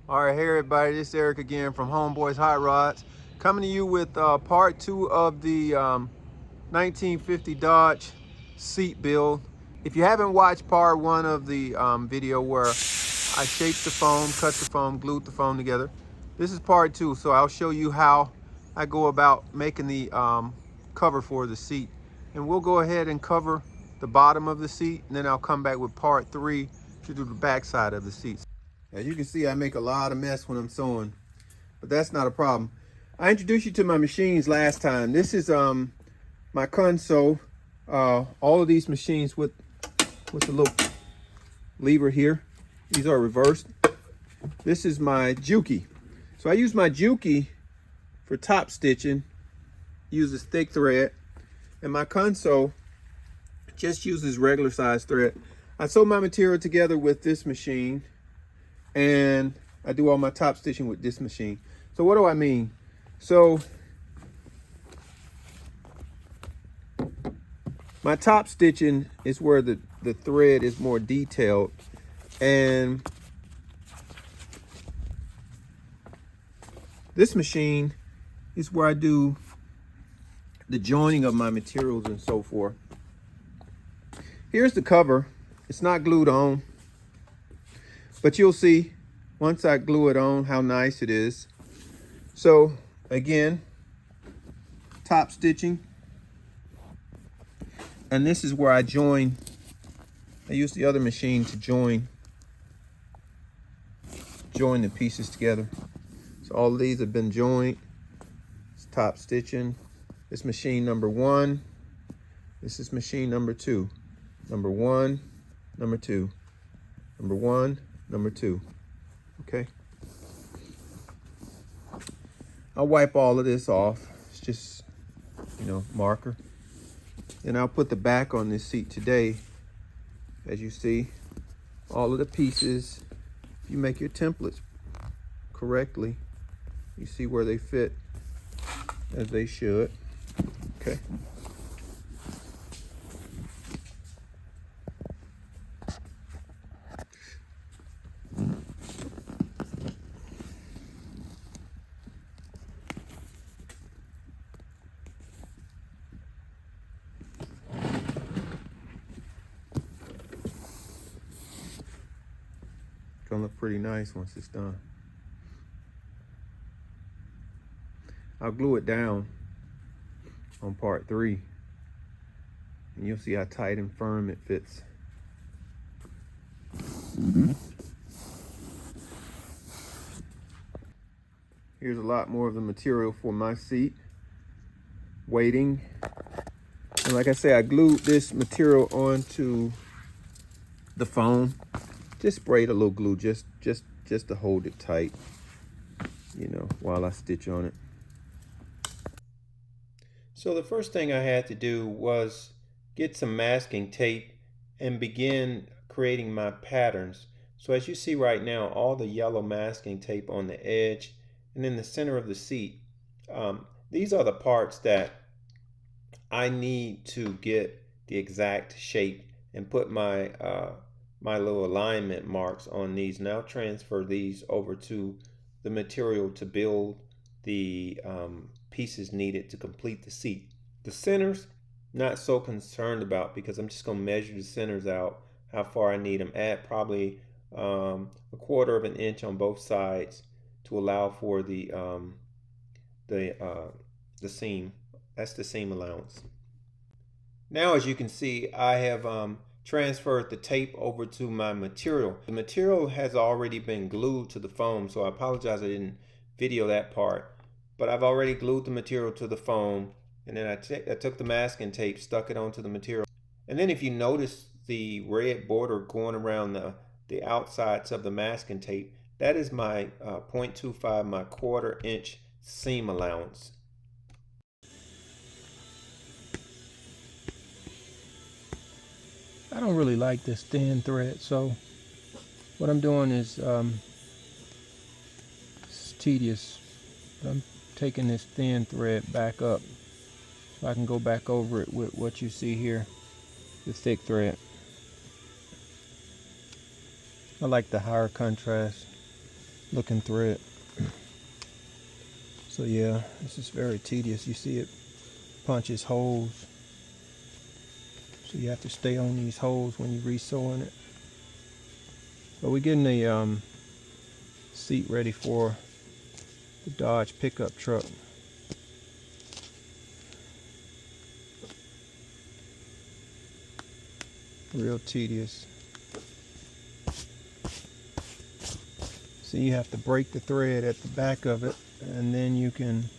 All right, hey everybody, this is Eric again from Homeboys Hot Rods, coming to you with part two of the 1950 Dodge seat build. If you haven't watched part one of the video where I shaped the foam, cut the foam, glued the foam together, this is part two. So I'll show you how I go about making the cover for the seat. And we'll go ahead and cover the bottom of the seat, and then I'll come back with part three to do the back side of the seat. As you can see, I make a lot of mess when I'm sewing, but that's not a problem. I introduced you to my machines last time. This is my console. All of these machines with the little lever here. These are reversed. This is my Juki. So I use my Juki for top stitching. Uses thick thread, and my console just uses regular size thread. I sew my material together with this machine, and I do all my top stitching with this machine. So what do I mean? So my top stitching is where the thread is more detailed, and this machine is where I do the joining of my materials and so forth. Here's the cover. It's not glued on, but you'll see once I glue it on how nice it is. So again, top stitching, and this is where I join. I use the other machine to join the pieces together. So all of these have been joined. It's top stitching. This machine number one. This is machine number two. Number one, number two, number one, number two. Okay. I'll wipe all of this off. It's just, marker. And I'll put the back on this seat today. As you see, all of the pieces, if you make your templates correctly, you see where they fit as they should. Okay. Gonna look pretty nice once it's done. I'll glue it down on part three, and you'll see how tight and firm it fits. Here's a lot more of the material for my seat waiting. And like I say, I glued this material onto the foam. Just sprayed a little glue just to hold it tight, while I stitch on it. So the first thing I had to do was get some masking tape and begin creating my patterns. So as you see right now, all the yellow masking tape on the edge and in the center of the seat, these are the parts that I need to get the exact shape and put my my little alignment marks on these. Now transfer these over to the material to build the pieces needed to complete the seat. The centers, not so concerned about, because I'm just going to measure the centers out, how far I need them. Add probably a quarter of an inch on both sides to allow for the seam. That's the seam allowance. Now, as you can see, I have transferred the tape over to my material. The material has already been glued to the foam, so I apologize I didn't video that part. But I've already glued the material to the foam, and then I took the masking tape, stuck it onto the material. And then if you notice the red border going around the outsides of the masking tape, that is my 0.25, my quarter inch seam allowance. I don't really like this thin thread, so what I'm doing is it's tedious. I'm taking this thin thread back up so I can go back over it with what you see here, the thick thread. I like the higher contrast. looking thread. So yeah, this is very tedious. You see it punches holes. So you have to stay on these holes when you're re-sewing it. But we're getting the seat ready for the Dodge pickup truck. Real tedious. So you have to break the thread at the back of it, and then you can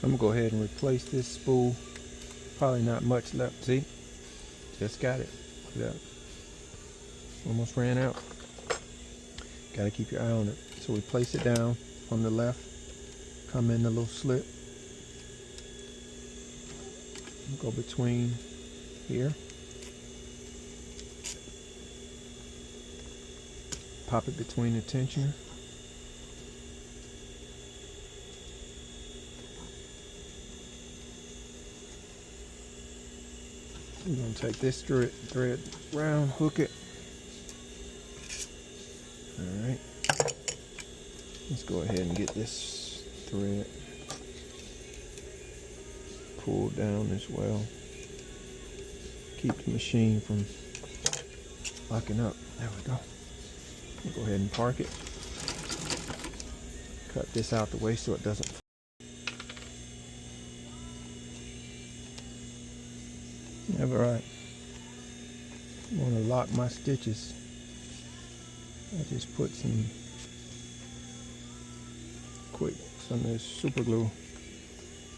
I'm gonna go ahead and replace this spool. Probably not much left. See, just got it. Yeah, almost ran out. Gotta keep your eye on it. So we place it down on the left, come in the little slit, go between here, pop it between the tensioner. We're going to take this thread round, hook it. Alright. Let's go ahead and get this thread pulled down as well. Keep the machine from locking up. There we go. We'll go ahead and park it. Cut this out the way so it doesn't. Alright, I want to lock my stitches. I just put some of this super glue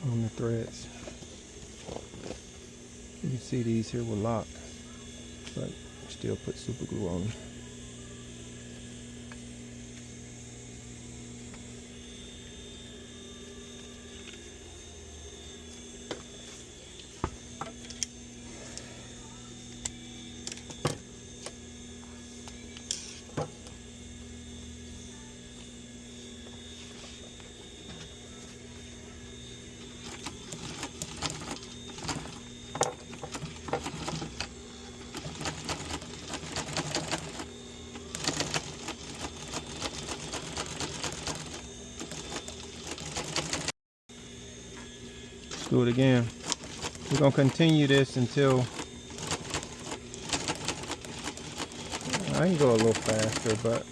on the threads. You can see these here were locked, but still put super glue on them. Do it again. We're going to continue this until I can go a little faster, but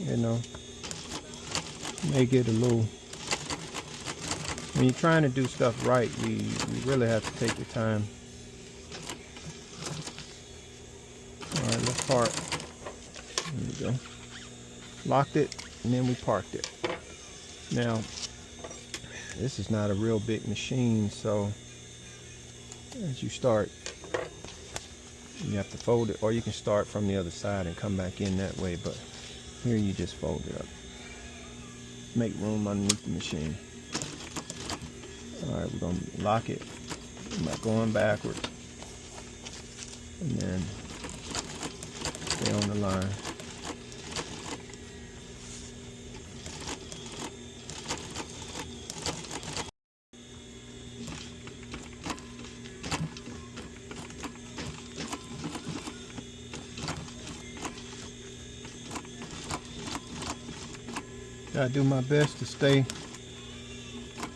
you know, may get a little, when you're trying to do stuff right, you really have to take your time. Alright, let's park. There we go. Locked it, and then we parked it. Now, this is not a real big machine, so as you start, you have to fold it, or you can start from the other side and come back in that way, but here you just fold it up. Make room underneath the machine. Alright, we're going to lock it by going backwards, and then stay on the line. I do my best to stay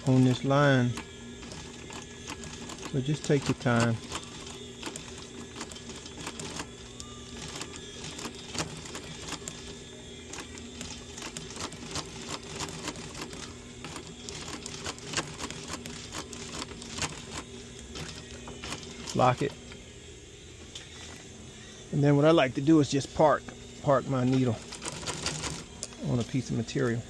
on this line, so just take your time. lock it. And then what I like to do is just park my needle on a piece of material.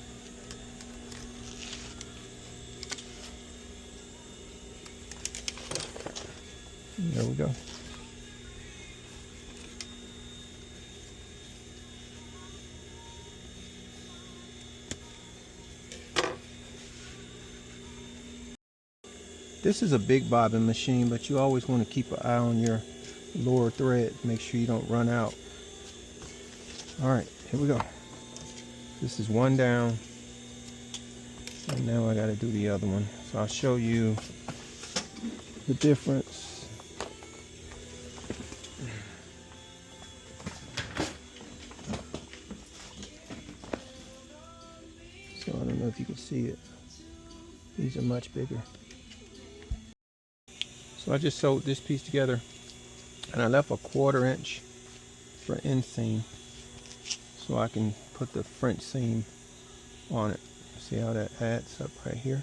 There we go. This is a big bobbin machine, but you always want to keep an eye on your lower thread. Make sure you don't run out. All right, here we go. This is one down, and now I got to do the other one. So I'll show you the difference. So I don't know if you can see it. These are much bigger. So I just sewed this piece together, and I left a 1/4 inch for inseam so I can put the French seam on it. See how that adds up right here?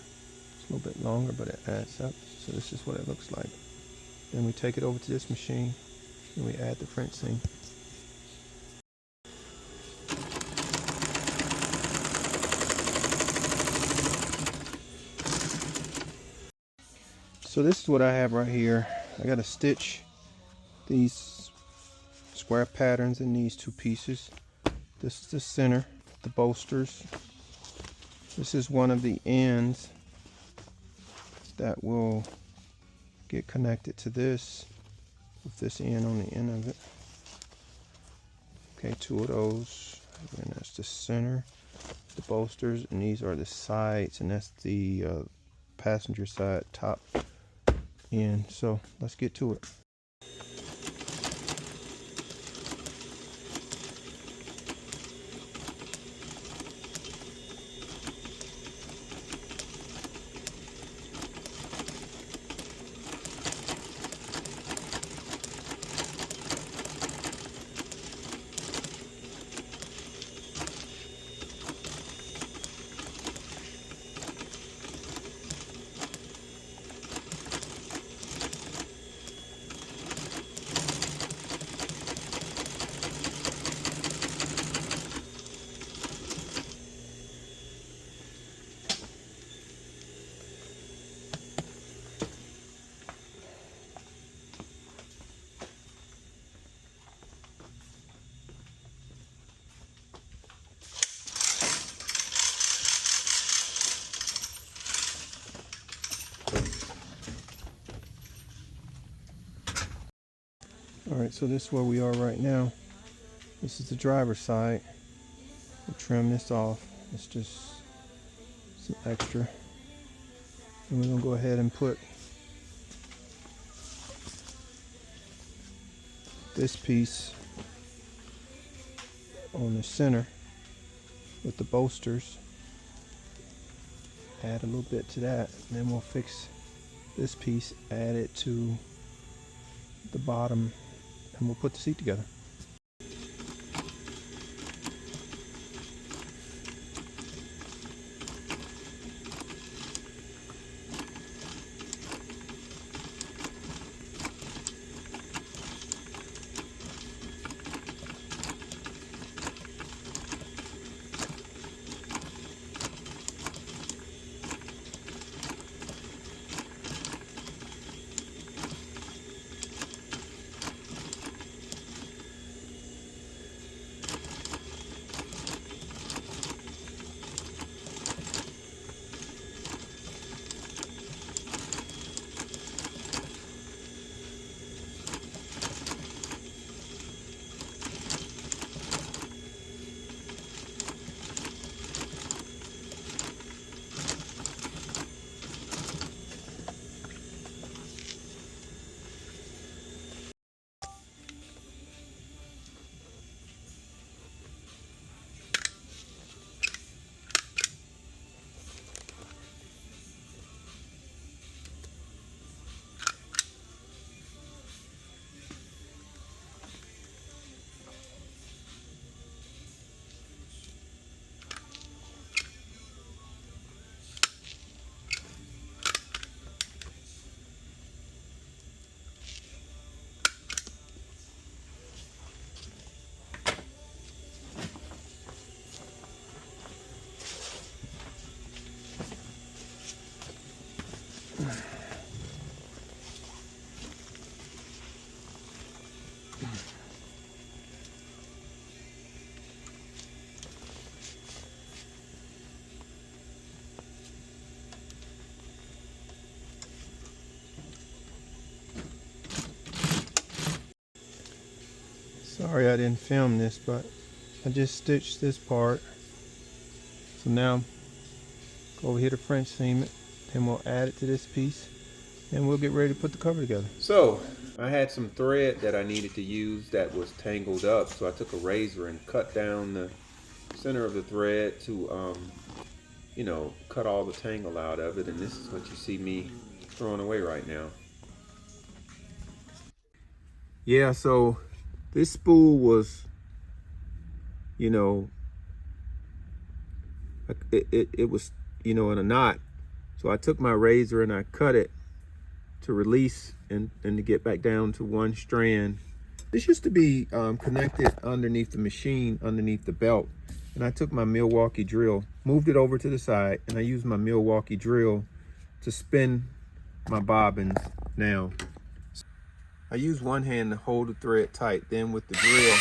It's a little bit longer, but it adds up. So this is what it looks like. Then we take it over to this machine and we add the French seam. So this is what I have right here. I got to stitch these square patterns in these two pieces. This is the center, the bolsters. This is one of the ends that will get connected to this with this end on the end of it. Okay, 2 of those. And that's the center, the bolsters, and these are the sides, and that's the passenger side top end. So let's get to it. Alright, so this is where we are right now. This is the driver's side. We'll trim this off. It's just some extra. And we're going to go ahead and put this piece on the center with the bolsters. Add a little bit to that, and then we'll fix this piece, add it to the bottom, and we'll put the seat together. Sorry I didn't film this, but I just stitched this part. So now go over here to French seam it, then we'll add it to this piece, and we'll get ready to put the cover together. So I had some thread that I needed to use that was tangled up, so I took a razor and cut down the center of the thread to you know, cut all the tangle out of it, and this is what you see me throwing away right now. Yeah, so this spool was, you know, it was, you know, in a knot. So I took my razor and I cut it to release and to get back down to one strand. This used to be connected underneath the machine, underneath the belt. And I took my Milwaukee drill, moved it over to the side, and I used my Milwaukee drill to spin my bobbins now. I use one hand to hold the thread tight, then with the drill,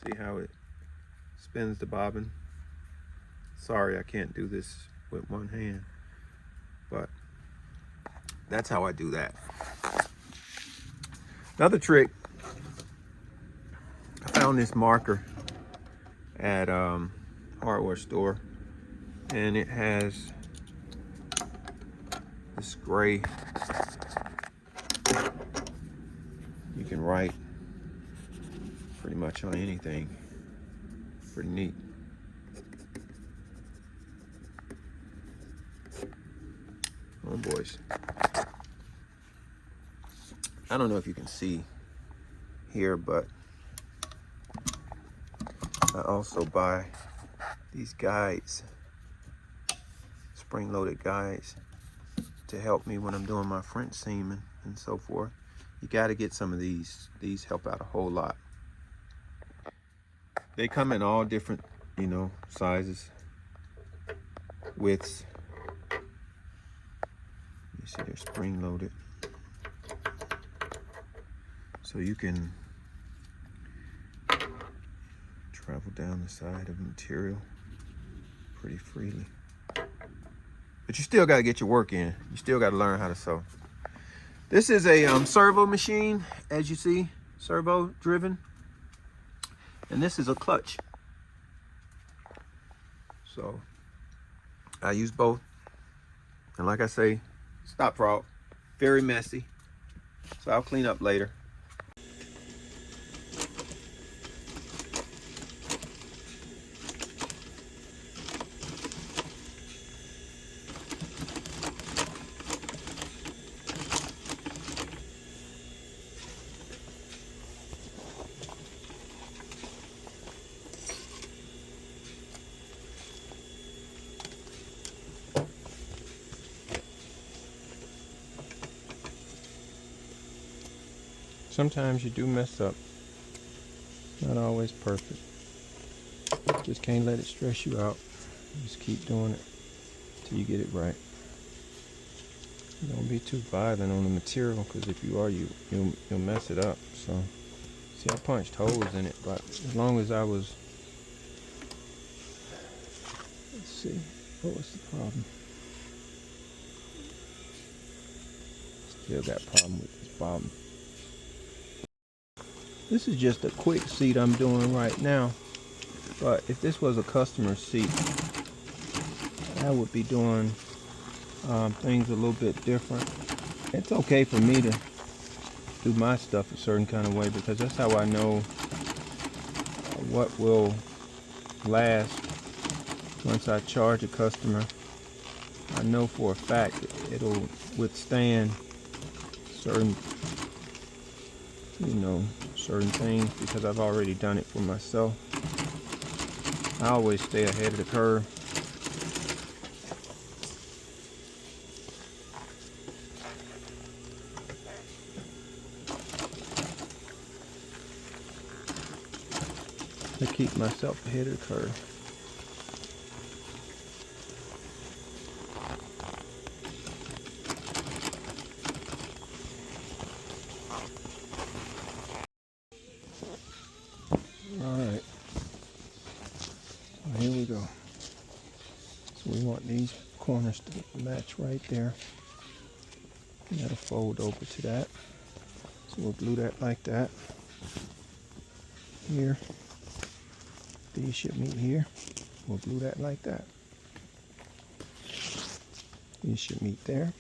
see how it spins the bobbin. Sorry, I can't do this with one hand, but that's how I do that. Another trick, I found this marker at hardware store, and it has this gray. You can write pretty much on anything. Pretty neat. Oh boys. I don't know if you can see here, but I also buy these guides, spring-loaded guides, to help me when I'm doing my French seaming and so forth. You got to get some of these. These help out a whole lot. They come in all different, you know, sizes, widths. You see they're spring-loaded, so you can travel down the side of material pretty freely. But you still got to get your work in. You still got to learn how to sew. This is a servo machine, as you see, servo driven. And this is a clutch. So I use both. And like I say, stop frog, very messy. So I'll clean up later. Sometimes you do mess up. Not always perfect. Just can't let it stress you out. Just keep doing it till you get it right. Don't be too violent on the material, because if you are, you'll mess it up. So, see, I punched holes in it, but as long as I was, let's see, what was the problem? Still got a problem with this bobbin. This is just a quick seat I'm doing right now, but if this was a customer seat, I would be doing things a little bit different. It's okay for me to do my stuff a certain kind of way, because that's how I know what will last. Once I charge a customer, I know for a fact it'll withstand certain, you know, certain things, because I've already done it for myself. I always stay ahead of the curve. To keep myself ahead of the curve. All right, well, here we go. So we want these corners to match right there. And that'll fold over to that. So we'll glue that like that. Here. These should meet here. We'll glue that like that. These should meet there.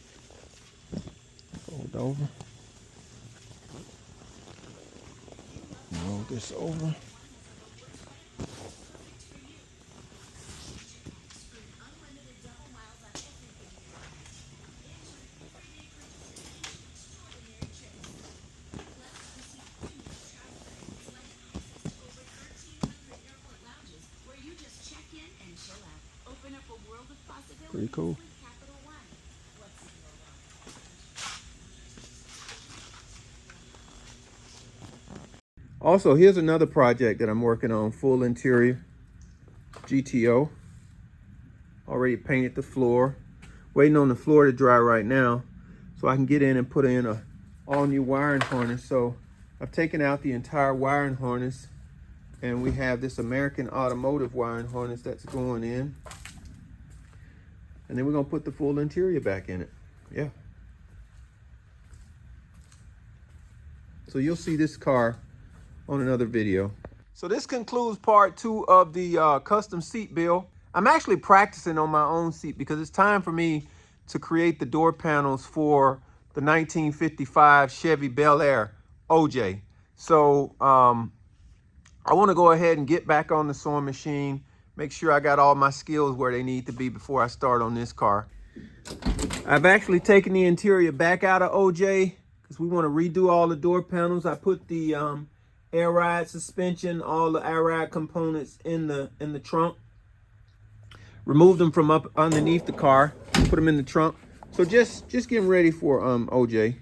Fold over. Roll this over. Pretty cool. Also, here's another project that I'm working on, full interior GTO. Already painted the floor. Waiting on the floor to dry right now so I can get in and put in a all new wiring harness. So I've taken out the entire wiring harness and we have this American Automotive wiring harness that's going in. And then we're gonna put the full interior back in it. Yeah. So you'll see this car on another video. So this concludes part 2 of the custom seat build. I'm actually practicing on my own seat because it's time for me to create the door panels for the 1955 Chevy Bel Air OJ. So I want to go ahead and get back on the sewing machine, make sure I got all my skills where they need to be before I start on this car. I've actually taken the interior back out of OJ because we want to redo all the door panels. I put the air ride suspension, all the air ride components in the trunk. Removed them from up underneath the car, put them in the trunk. So just getting ready for OJ.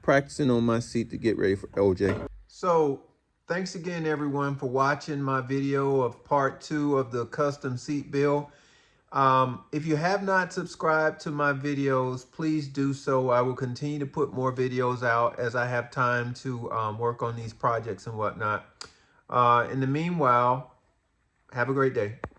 Practicing on my seat to get ready for OJ. So thanks again everyone for watching my video of part 2 of the custom seat build. If you have not subscribed to my videos, please do so. I will continue to put more videos out as I have time to work on these projects and whatnot. In the meanwhile, have a great day.